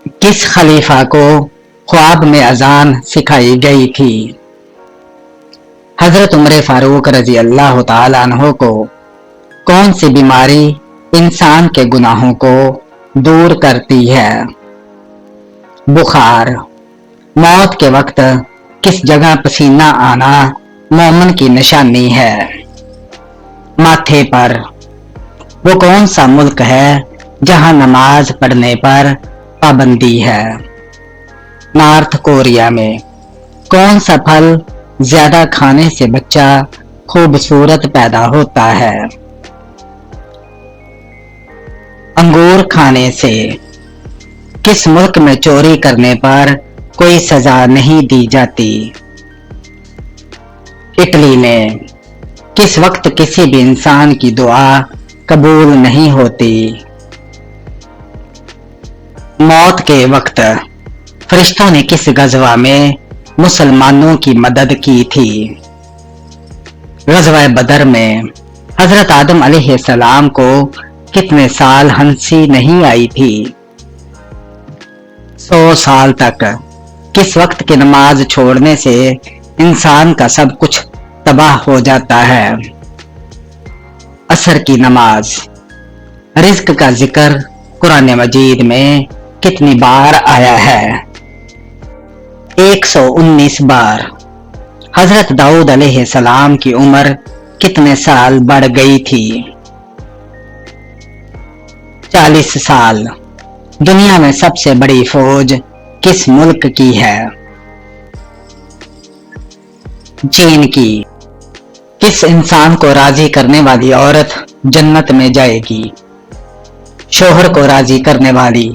किस खलीफा को ख्वाब में अजान सिखाई गई थी? हजरत उमर फारूक रजी अल्लाह तआला अन्हो को कौन सी बीमारी इंसान के गुनाहों को दूर करती है? बुखार। मौत के वक्त किस जगह पसीना आना मोमिन की निशानी है? माथे पर। वो कौन सा मुल्क है जहां नमाज पढ़ने पर पाबंदी है? नॉर्थ कोरिया में। कौन सा फल ज्यादा खाने से बच्चा खूबसूरत पैदा होता है? अंगूर खाने से। किस मुल्क में चोरी करने पर कोई सजा नहीं दी जाती? इटली में। किस वक्त किसी भी इंसान की दुआ कबूल नहीं होती? मौत के वक्त फरिश्तों ने किस गजवा में मुसलमानों की मदद की थी? गजवा बदर में। हजरत आदम अलैहिस्सलाम को कितने साल हंसी नहीं आई थी? 100 साल तक। किस वक्त की नमाज छोड़ने से इंसान का सब कुछ तबाह हो जाता है? असर की नमाज। रिज्क का जिक्र कुरान मजीद में कितनी बार आया है? 119 बार। हजरत दाऊद अलैहिस्सलाम की उम्र कितने साल बढ़ गई थी? 40 साल। दुनिया में सबसे बड़ी फौज किस मुल्क की है? चीन की। किस इंसान को राजी करने वाली औरत जन्नत में जाएगी? शोहर को राजी करने वाली।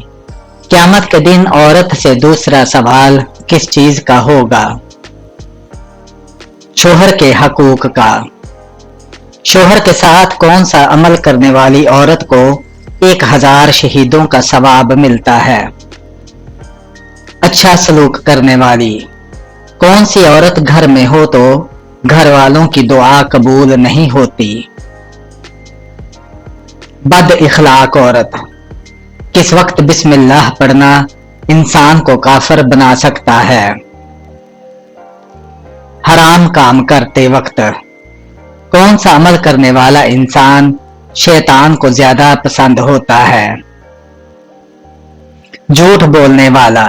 क़यामत के दिन औरत से दूसरा सवाल किस चीज का होगा? शोहर के हकूक का। शोहर के साथ कौन सा अमल करने वाली औरत को 1000 शहीदों का सवाब मिलता है? अच्छा सलूक करने वाली। कौन सी औरत घर में हो तो घर वालों की दुआ कबूल नहीं होती? बद इखलाक औरत। किस वक्त बिस्मिल्लाह पढ़ना इंसान को काफिर बना सकता है? हराम काम करते वक्त। कौन सा अमल करने वाला इंसान शैतान को ज्यादा पसंद होता है? झूठ बोलने वाला।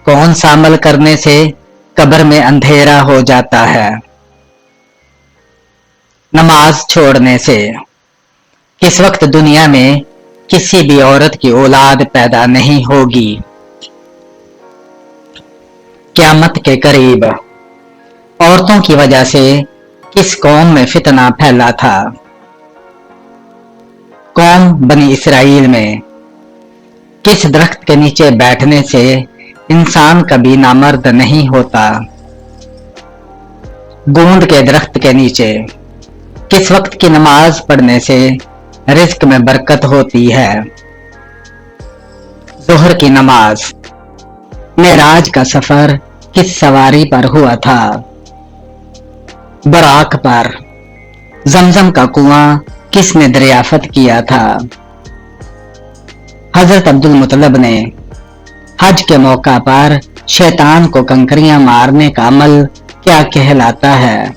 कौन सा अमल करने से कब्र में अंधेरा हो जाता है? नमाज छोड़ने से। किस वक्त दुनिया में किसी भी औरत की औलाद पैदा नहीं होगी? क़यामत के करीब। औरतों की वजह से किस कौम में फितना फैला था? कौम बनी इसराइल में। किस दरख्त के नीचे बैठने से इंसान कभी नामर्द नहीं होता? गोंद के दरख्त के नीचे। किस वक्त की नमाज पढ़ने से रिज्क में बरकत होती है? ज़ोहर की नमाज। मेराज का सफर किस सवारी पर हुआ था? बराक पर। जमजम का कुआं किसने दरियाफत किया था? हजरत अब्दुल मुतलब ने। हज के मौका पर शैतान को कंकरियां मारने का अमल क्या कहलाता है?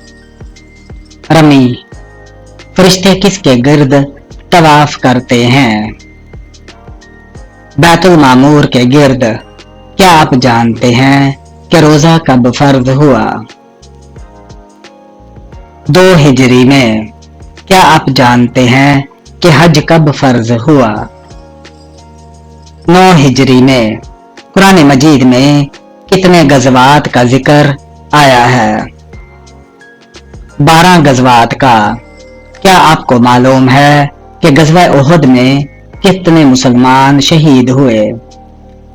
रमी। फरिश्ते किसके गिर्द तवाफ करते हैं? बैतुल मामूर के गिर्द। क्या आप जानते हैं कि रोजा कब फर्ज हुआ? 2 हिजरी में। क्या आप जानते हैं कि हज कब फर्ज हुआ? 9 हिजरी में। कुरान मजीद में कितने गज़वात का जिक्र आया है? 12 गज़वात का। क्या आपको मालूम है कि गज़वा उहद में कितने मुसलमान शहीद हुए?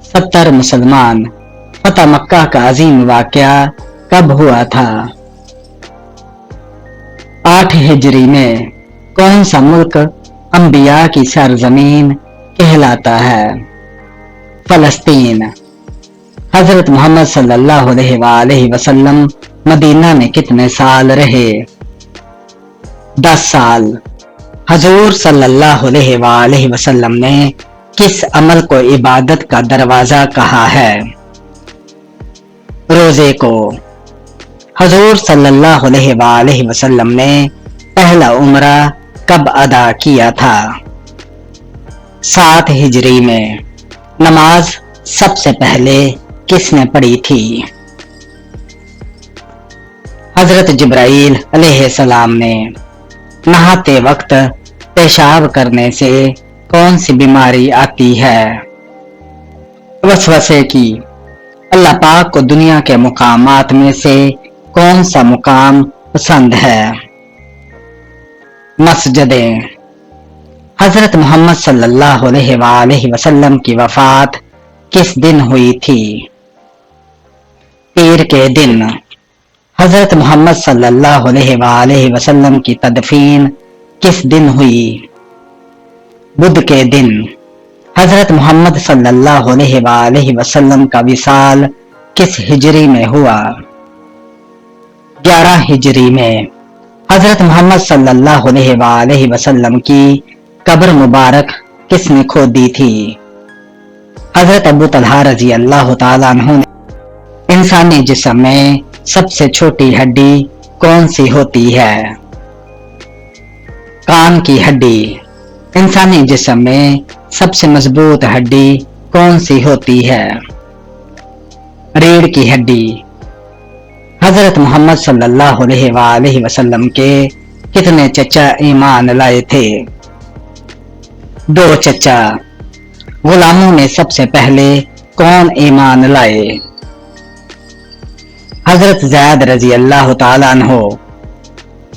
70 मुसलमान। फतह मक्का का अजीम वाक़या कब हुआ था? 8 हिजरी में। कौन सा मुल्क अंबिया की सरजमीन कहलाता है? फलस्तीन। हजरत मोहम्मद सल्लल्लाहु अलैहि वसल्लम मदीना में कितने साल रहे? 10 साल। हजूर सल्लल्लाहु अलैहि वसल्लम ने किस अमल को इबादत का दरवाजा कहा है? रोजे को। हुजूर सल्लल्लाहु अलैहि वसल्लम ने पहला उम्रा कब अदा किया था? 7 हिजरी में। नमाज सबसे पहले किसने पढ़ी थी? हजरत जिब्राइल अलैहिस्सलाम ने। नहाते वक्त पेशाब करने से कौन सी बीमारी आती है? वसवसे की। अल्लाह पाक को दुनिया के मुकामात में से कौन सा मुकाम पसंद है? मस्जिदें। हजरत मोहम्मद सल्लल्लाहु अलैहि वसल्लम की वफात किस दिन हुई थी? पीर के दिन। हजरत मोहम्मद सल्लल्लाहु अलैहि वसल्लम की तदफीन किस दिन हुई? बुध के दिन। हजरत मोहम्मद सल्लल्लाहु अलैहि वसल्लम का विसाल किस हिजरी में हुआ? 11 हिजरी में। हजरत मोहम्मद सल्लल्लाहु अलैहि वसल्लम की कब्र मुबारक किसने खोदी थी? हजरत अबू तलहा रजी अल्लाह तआला अन्हु ने। इंसानी जिस्म में सबसे छोटी हड्डी कौन सी होती है? कान की हड्डी। इंसानी जिस्म में सबसे मजबूत हड्डी कौन सी होती है? रीढ़ की हड्डी। हजरत मोहम्मद सल्लल्लाहु अलैहि वसल्लम के कितने चचा ईमान लाए थे? 2 चचा। गुलामों में सबसे पहले कौन ईमान लाए? हजरत ज़ैद रजी अल्लाह तआला अन्हु।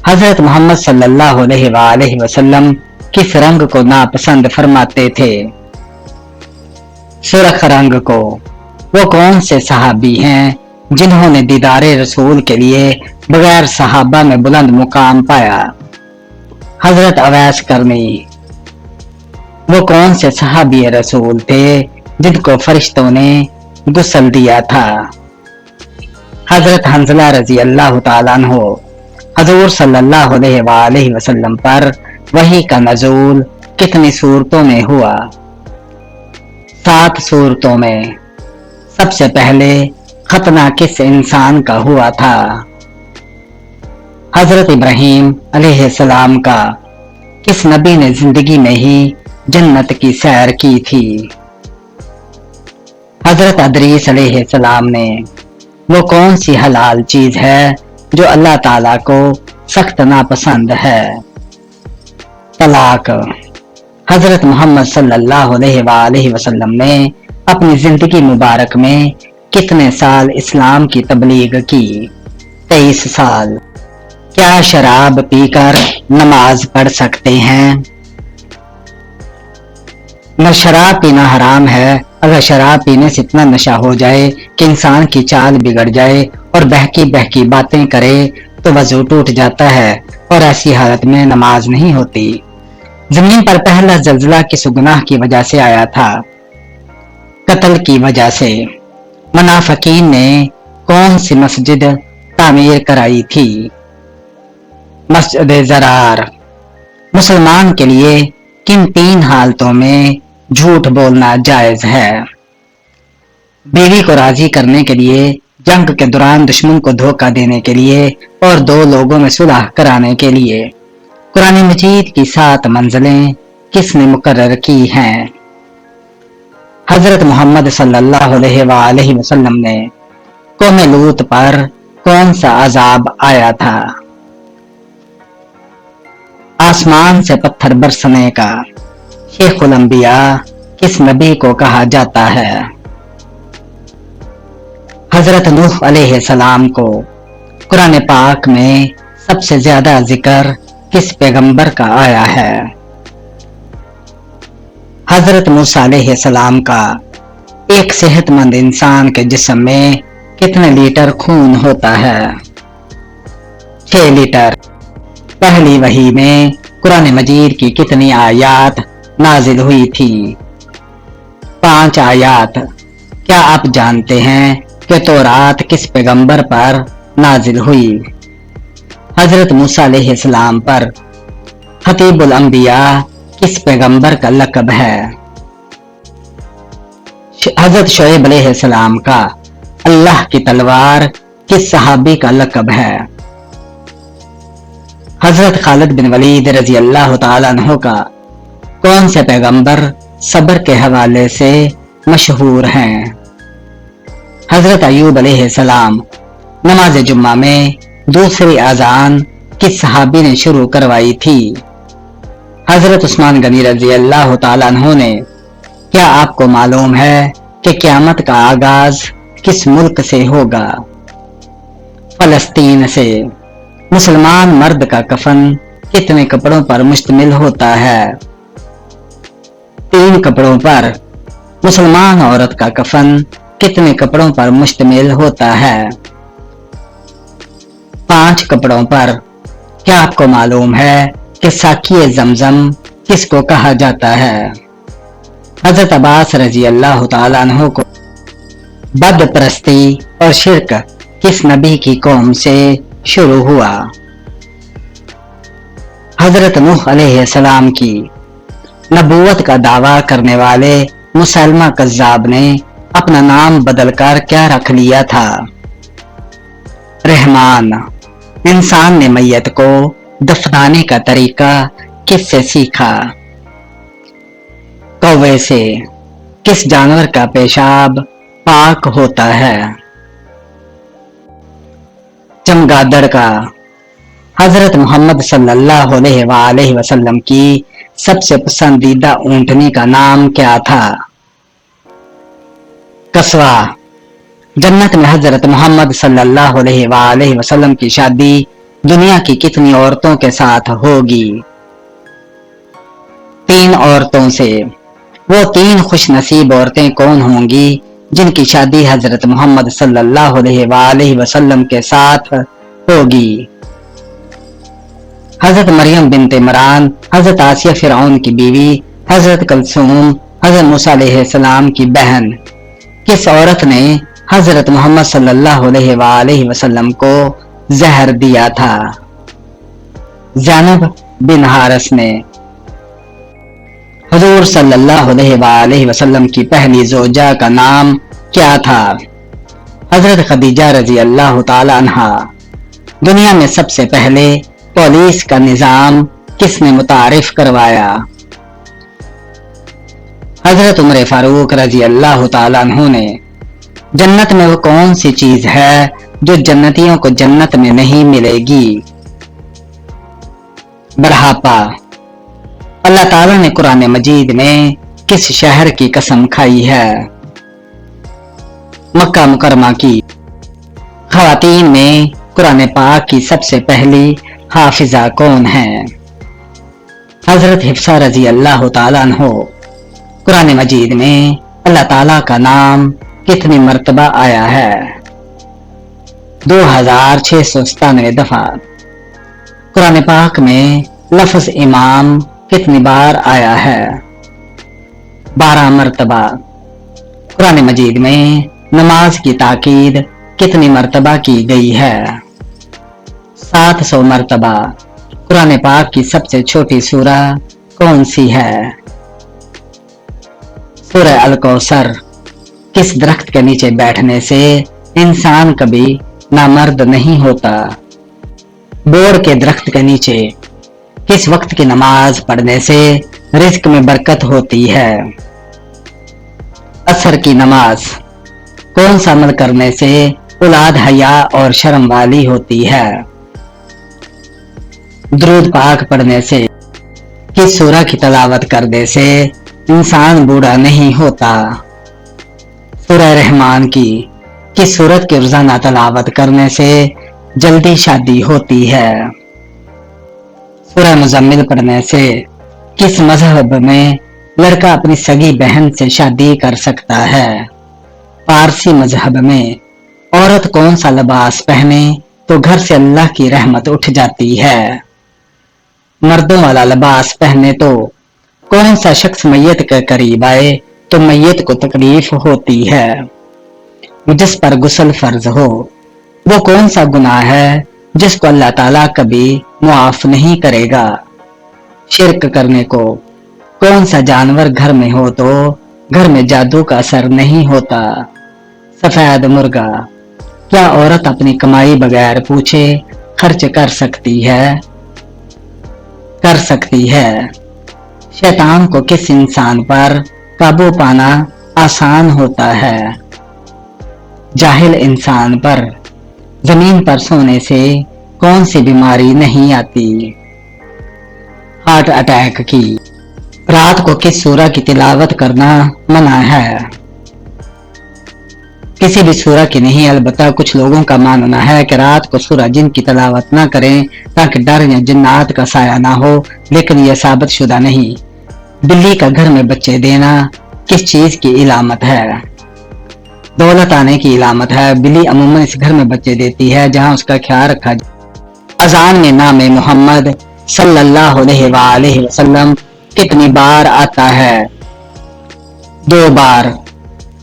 हजरत मोहम्मद सल्लल्लाहु अलैहि वसल्लम किस रंग को नापसंद फरमाते थे? सुर्ख रंग को। वो कौन से सहाबी हैं जिन्होंने दीदारे रसूल के लिए बगैर सहाबा में बुलंद मुकाम पाया? हजरत अवैस करनी। वो कौन से सहाबी रसूल थे जिनको फरिश्तों ने गुस्ल दिया था? हजरत हंजला रजी अल्लाह तआला अन्हु। हुजूर सल्लल्लाहु अलैहि वसल्लम पर वही का नज़ूल कितनी सूरतों में हुआ? 7 सूरतों में। सबसे पहले खतना किस इंसान का हुआ था? हजरत इब्राहीम अलैहिस्सलाम का। किस नबी ने जिंदगी में ही जन्नत की सैर की थी? हजरत अदरीस अलैहिस्सलाम ने। वो कौन सी हलाल चीज है जो अल्लाह ताला को सख्त नापसंद है? तलाक। हजरत मोहम्मद सल्लल्लाहु अलैहि वसल्लम ने अपनी जिंदगी मुबारक में कितने साल इस्लाम की तबलीग की? 23 साल। क्या शराब पीकर नमाज पढ़ सकते हैं? न शराब पीना हराम है। अगर शराब पीने से इतना नशा हो जाए कि इंसान की चाल बिगड़ जाए और बहकी बहकी बातें करे तो वजू टूट जाता है और ऐसी हालत में नमाज नहीं होती। जमीन पर पहला जल्जला किस गुनाह की वजह से आया था? कत्ल की वजह से। मुनाफिकीन ने कौन सी मस्जिद तामीर कराई थी? मस्जिद ज़रार। मुसलमान के लिए किन 3 हालतों में झूठ बोलना जायज है? बीवी को राजी करने के लिए, जंग के दौरान दुश्मन को धोखा देने के लिए और 2 लोगों में सुलह कराने के लिए। कुरान मजीद की 7 मंजिलें किसने मुकर्रर की हैं? हजरत मोहम्मद सल्लल्लाहु अलैहि वसल्लम ने। कौम लूत पर कौन सा अजाब आया था? आसमान से पत्थर बरसने का। शेखुल अंबिया किस नबी को कहा जाता है? हजरत नूह अलैहिस्सलाम को। कुरान पाक में सबसे ज्यादा जिक्र किस पैगंबर का आया है? हजरत मूसा अलैहिस्सलाम का। एक सेहतमंद इंसान के जिस्म में कितने लीटर खून होता है? 6 लीटर। पहली वही में कुरान मजीद की कितनी आयात नाजिल हुई थी? 5 आयात। क्या आप जानते हैं कि तौरात किस पैगंबर पर नाजिल हुई? हजरत मूसा अलैहिस्सलाम पर। खतीबुल अंबिया किस पैगंबर का लक़ब है? हजरत शोएब अलैहिस्सलाम का अल्लाह की तलवार किस सहाबी का लक़ब है? हजरत खालिद बिन वलीद रजी अल्लाह तआला अन्हु का कौन से पैगंबर सब्र के हवाले से मशहूर हैं? हजरत अयूब अलैहिस्सलाम नमाज जुम्मा में दूसरी अजान किस सहाबी ने शुरू करवाई थी? हजरत उस्मान गनी रजी अल्लाह तआला अन्हु ने। क्या आपको मालूम है कि क़यामत का आगाज किस मुल्क से होगा? फलस्तीन से। मुसलमान मर्द का कफन कितने कपड़ों पर मुश्तमिल होता है? 3 कपड़ों पर। मुसलमान औरत का कफन कितने कपड़ों पर मुश्तमिल होता है? 5 कपड़ों पर। क्या आपको मालूम है कि साकिए ज़मज़म किसको कहा जाता है? हजरत अब्बास रजी अल्लाह तआला अन्हु को बदप्रस्ती और शिर्क किस नबी की कौम से शुरू हुआ? हजरत नूह अलैहिस्सलाम की नबूवत का दावा करने वाले मुसलमा कज़्ज़ाब ने अपना नाम बदलकर क्या रख लिया था? रहमान। इंसान ने मैयत को दफनाने का तरीका किससे सीखा? कौवे से। किस जानवर का पेशाब पाक होता है? चमगादड़ का। हजरत मोहम्मद सल्लल्लाहु अलैहि वसल्लम की सबसे पसंदीदा ऊंटनी का नाम क्या था? कस्वा। जन्नत में हजरत मोहम्मद सल्लल्लाहु अलैहि वसल्लम की शादी दुनिया की कितनी औरतों के साथ होगी? 3 औरतों से। वो 3 खुशनसीब औरतें कौन होंगी जिनकी शादी हजरत मोहम्मद सल्लल्लाहु अलैहि वसल्लम के साथ होगी? हजरत मरियम बिनते इमरान, हजरत आसिया फिरौन की बीवी, हजरत कलसूम, हजरत मूसा अलैहिस्सलाम की बहन। किस औरत ने हजरत मोहम्मद सल्लल्लाहु अलैहि वसल्लम को जहर दिया था? ज़ैनब बिन हारिस ने। हुजूर सल्लल्लाहु अलैहि वसल्लम की पहली ज़ौजा का नाम क्या था? हजरत खदीजा रजी अल्लाह तआला अन्हा। दुनिया में सबसे पहले पुलिस का निजाम किसने मुतारिफ करवाया? हजरत उमर फारूक रजी अल्लाह तआला अन्हु ने। जन्नत में वो कौन सी चीज है जो जन्नतियों को जन्नत में नहीं मिलेगी? बढ़ापा। अल्लाह ताला ने कुरान मजीद में किस शहर की कसम खाई है? मक्का मुकरमा की। खवातीन में कुरान पाक की सबसे पहली हाफिजा कौन है? हजरत हिफ्सा रजी अल्लाह तआला अन्हु। कुरान मजीद में अल्लाह ताला का नाम कितनी मर्तबा आया है? 2697 दफा। कुरान पाक में लफ्ज इमाम कितनी बार आया है? 12 मर्तबा। कुरान मजीद में नमाज की ताकीद कितनी मर्तबा की गई है? 700 मर्तबा। कुरान पाक की सबसे छोटी सूरा कौन सी है? सूरह अल कौसर। किस दरख्त के नीचे बैठने से इंसान कभी नामर्द नहीं होता? बोर के दरख्त के नीचे। किस वक्त की नमाज पढ़ने से रिज्क में बरकत होती है? असर की नमाज। कौन सा अमल करने से औलाद हया और शर्म वाली होती है? दुरूद पाक पढ़ने से। किस सूरह की तलावत करने से इंसान बूढ़ा नहीं होता? सूरह रहमान की। किस सूरत की रोजाना तलावत करने से जल्दी शादी होती है? सूरह मुज़म्मिल पढ़ने से। किस मजहब में लड़का अपनी सगी बहन से शादी कर सकता है? पारसी मजहब में। औरत कौन सा लिबास पहने तो घर से अल्लाह की रहमत उठ जाती है? मर्दों वाला लिबास पहने तो कौन सा शख्स मैयत के करीब आए तो मैयत को तकलीफ होती है? जिस पर गुस्ल फर्ज हो। वो कौन सा गुनाह है जिसको अल्लाह ताला कभी मुआफ नहीं करेगा? शिर्क करने को। कौन सा जानवर घर में हो तो घर में जादू का असर नहीं होता। सफेद मुर्गा, क्या औरत अपनी कमाई बगैर पूछे खर्च कर सकती है? कर सकती है। शैतान को किस इंसान पर काबू पाना आसान होता है? जाहिल इंसान पर। जमीन पर सोने से कौन सी बीमारी नहीं आती? हार्ट अटैक की। रात को किस सूरह की तिलावत करना मना है? किसी भी सूरह की नहीं, अलबत्ता कुछ लोगों का मानना है कि रात को सूरह जिन की तिलावत ना करें ताकि डर या जिन्नात का साया ना हो, लेकिन यह साबित शुदा नहीं। बिल्ली का घर में बच्चे देना किस चीज की इलामत है? दौलत आने की इलामत है। बिल्ली अमूमन इस घर में बच्चे देती है जहां उसका ख्याल रखा जाए। अजान में नाम मोहम्मद सल्लल्लाहु अलैहि वसल्लम कितनी बार आता है? 2 बार।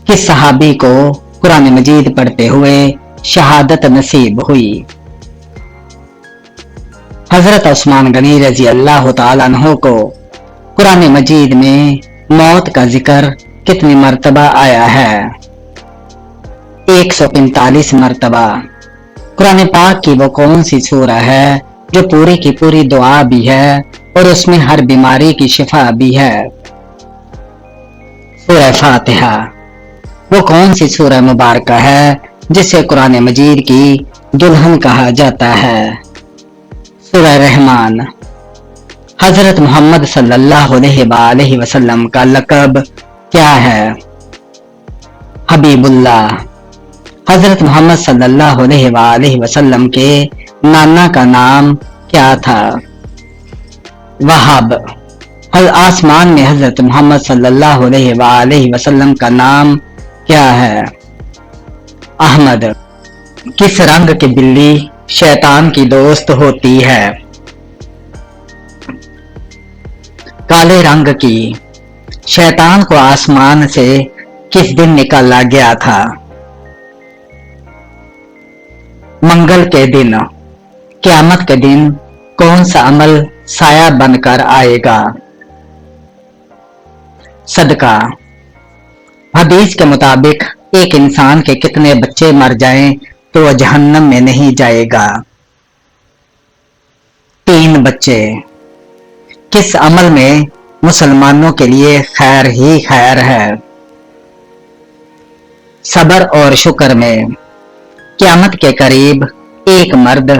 किस सहाबी को कुरान मजीद पढ़ते हुए शहादत नसीब हुई? हजरत उस्मान गनी रजी अल्लाह तआला अन्हु को कुरान मजीद में मौत का जिक्र कितनी मर्तबा आया है? 145 मर्तबा। कुरान पाक की वो कौन सी सूरह है जो पूरी की पूरी दुआ भी है और उसमें हर बीमारी की शिफा भी है? सूरह फातिहा। वो कौन सी सूरह मुबारक है जिसे कुरान मजीद की दुल्हन कहा जाता है? सूरह रहमान। हजरत मोहम्मद सल्लल्लाहु अलैहि वसल्लम का लक़ब क्या है? हबीबुल्लाह। हजरत मोहम्मद सल्लल्लाहु अलैहि वसल्लम के नाना का नाम क्या था? वहाब। आसमान में हजरत मोहम्मद सल्लल्लाहु अलैहि वसल्लम का नाम क्या है? अहमद। किस रंग की बिल्ली शैतान की दोस्त होती है? काले रंग की। शैतान को आसमान से किस दिन निकाला गया था? मंगल के दिन। क़यामत के दिन कौन सा अमल साया बनकर आएगा? सदका। हदीस के मुताबिक एक इंसान के कितने बच्चे मर जाएं तो वह जहन्नम में नहीं जाएगा? 3 बच्चे। किस अमल में मुसलमानों के लिए खैर ही खैर है? सब्र और शुक्र में। क़यामत के करीब एक मर्द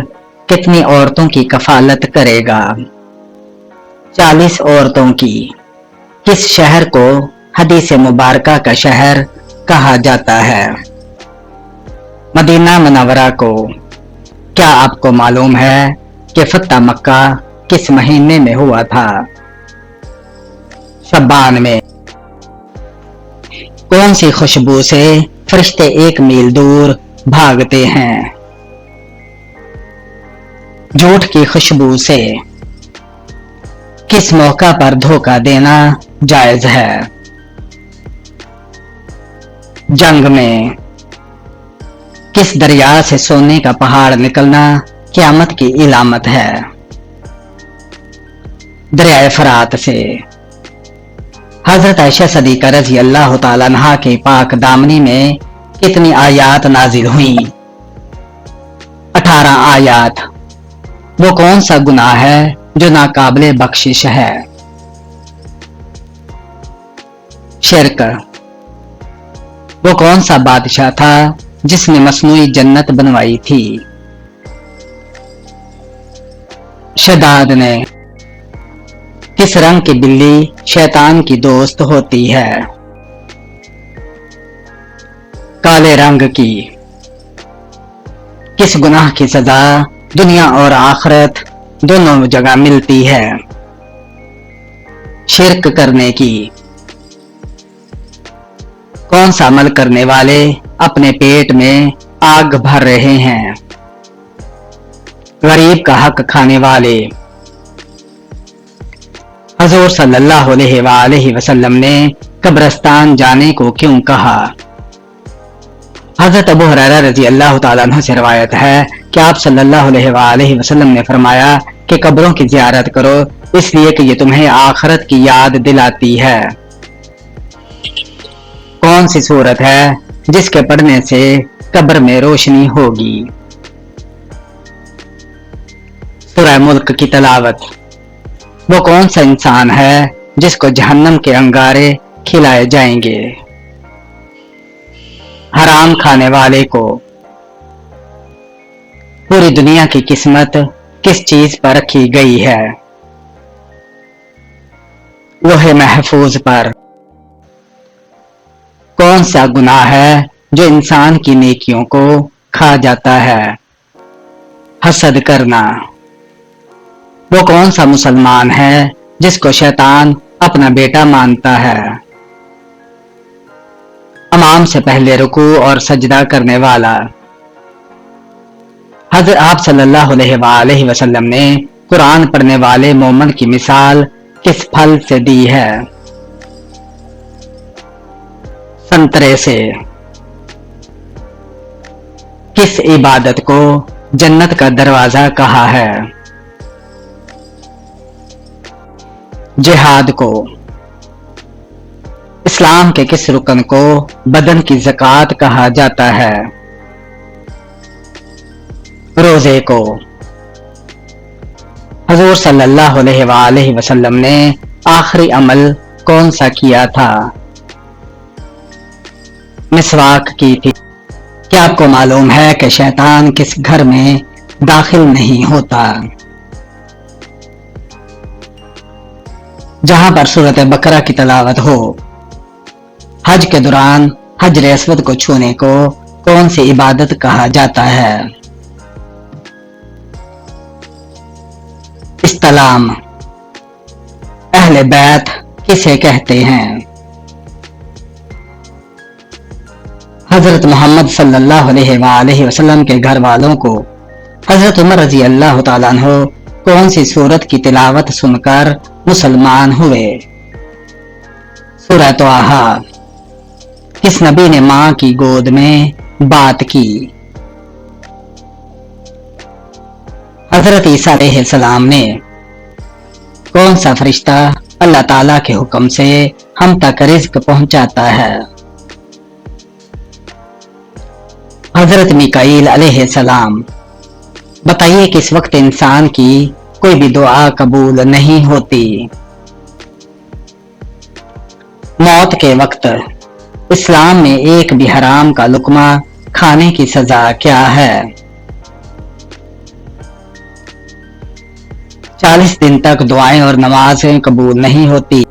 कितनी औरतों की कफालत करेगा? 40 औरतों की। किस शहर को हदीस मुबारका का शहर कहा जाता है? मदीना मुनव्वरा को। क्या आपको मालूम है कि फतह मक्का किस महीने में हुआ था? शबान में। कौन सी खुशबू से फरिश्ते 1 मील दूर भागते हैं? झूठ की खुशबू से। किस मौका पर धोखा देना जायज है? जंग में। किस दरिया से सोने का पहाड़ निकलना क़यामत की इलामत है? दरिया फरात से। हजरत आयशा सदीका रज़ी अल्लाह तआला अन्हा के पाक दामनी में कितनी आयात नाजिल हुई? 18 आयात। वो कौन सा गुनाह है जो नाकाबिले बख्शिश है? शिर्क। वो कौन सा बादशाह था जिसने मसनूई जन्नत बनवाई थी? शदाद ने। किस रंग की बिल्ली शैतान की दोस्त होती है? काले रंग की। किस गुनाह की सजा दुनिया और आखिरत दोनों जगह मिलती है? शिर्क करने की। कौन सा अमल करने वाले अपने पेट में आग भर रहे हैं? गरीब का हक खाने वाले। हुजूर सल्लल्लाहु अलैहि वसल्लम ने कब्रिस्तान जाने को क्यों कहा? हजरत अबू हुरैरा रज़ी अल्लाह तआला अन्हु से रिवायत है कि आप सल्लल्लाहु अलैहि वसल्लम ने फरमाया कि कब्रों की ज़ियारत करो, इसलिए कि ये तुम्हें आखिरत की याद दिलाती है। کون سی سورت ہے جس کے پڑھنے سے قبر میں روشنی ہوگی؟ سورہ ملک کی تلاوت۔ وہ کون سا انسان ہے جس کو جہنم کے انگارے کھلائے جائیں گے؟ حرام کھانے والے کو۔ پوری دنیا کی قسمت کس چیز پر رکھی گئی ہے؟ لوح محفوظ پر۔ کون سا گناہ ہے جو انسان کی نیکیوں کو کھا جاتا ہے؟ حسد کرنا۔ وہ کون سا مسلمان ہے جس کو شیطان اپنا بیٹا مانتا ہے؟ امام سے پہلے رکوع اور سجدہ کرنے والا۔ حضرت آپ صلی اللہ علیہ وآلہ وسلم نے قرآن پڑھنے والے مومن کی مثال کس پھل سے دی ہے؟ سنترے سے۔ کس عبادت کو جنت کا دروازہ کہا ہے؟ جہاد کو۔ اسلام کے کس رکن کو بدن کی زکوٰۃ کہا جاتا ہے؟ روزے کو۔ حضور صلی اللہ علیہ وآلہ وسلم نے آخری عمل کون سا کیا تھا؟ مسواک کی تھی۔ کیا آپ کو معلوم ہے کہ شیطان کس گھر میں داخل نہیں ہوتا؟ جہاں پر سورۃ بقرہ کی تلاوت ہو۔ حج کے دوران حجر اسود کو چھونے کو کون سی عبادت کہا جاتا ہے؟ استلام۔ اہل بیت کسے کہتے ہیں؟ حضرت محمد صلی اللہ علیہ وآلہ وسلم کے گھر والوں کو حضرت عمر رضی اللہ تعالیٰ عنہ کون سی سورت کی تلاوت سن کر مسلمان ہوئے؟ سورہ طٰہٰ۔ کس نبی نے ماں کی گود میں بات کی؟ حضرت عیسیٰ علیہ السلام نے۔ کون سا فرشتہ اللہ تعالیٰ کے حکم سے ہم تک رزق پہنچاتا ہے؟ حضرت میکائیل علیہ السلام۔ بتائیے کس وقت انسان کی کوئی بھی دعا قبول نہیں ہوتی؟ موت کے وقت۔ اسلام میں ایک بھی حرام کا لقمہ کھانے کی سزا کیا ہے؟ 40 دن تک دعائیں اور نمازیں قبول نہیں ہوتی۔